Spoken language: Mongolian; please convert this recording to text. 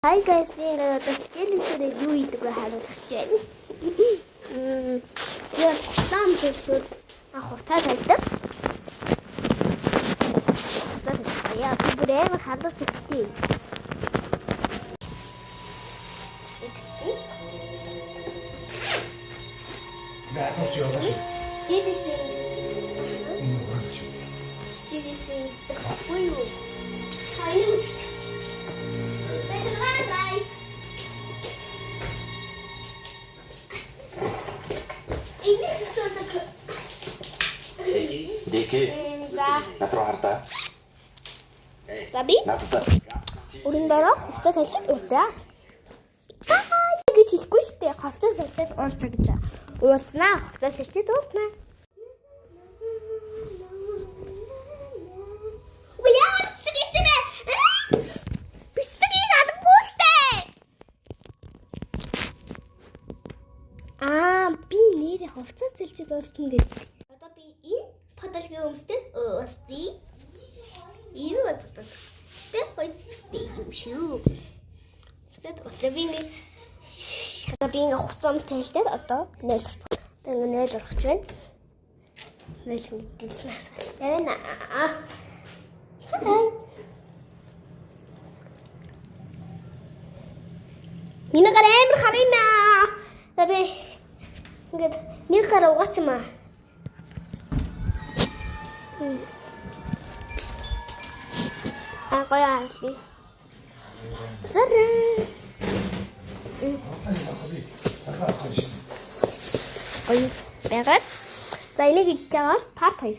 Hi guys, би ингээд хичээлээ юу хийдэг вэ харуулах гэж байна. Яг нам төсөд хутаа тавьдаг. Яа, би бүрээр хадаж өгсөн. Наадмч яваад шүү. Хичээлээ Энэ гарч. хичээлээ дэхгүй юу? Хаяа. Guys. Дэки. Натруу хардаа. Заби. Надад. Өрн дараа хувцас салчиж ууцаа. Гэж хэлэхгүй шүү дээ. Хувцас салчиж ууцаа гэж. Ууцнаа. Хувцас салчиж ууцнаа. Би нэрээ хувцас салчиж ууцна гэдэг. Одоо би энэ подолгийн өмсдөг ууцъя. Ийм боддог. Тэг хоёртой юм шүү. Тэсэд би ингээ хуцам тайлтаад одоо нээлж. Тэг ингээ нээл урахч байна. Нээл дэлснээс байна. Хай. Миний гар амар харина. Тэбэ ингээд нэг гар угаацмаа. Гоё арилгий. Сараа. Ой, яагаад? За энийг хийж байгаа part 2.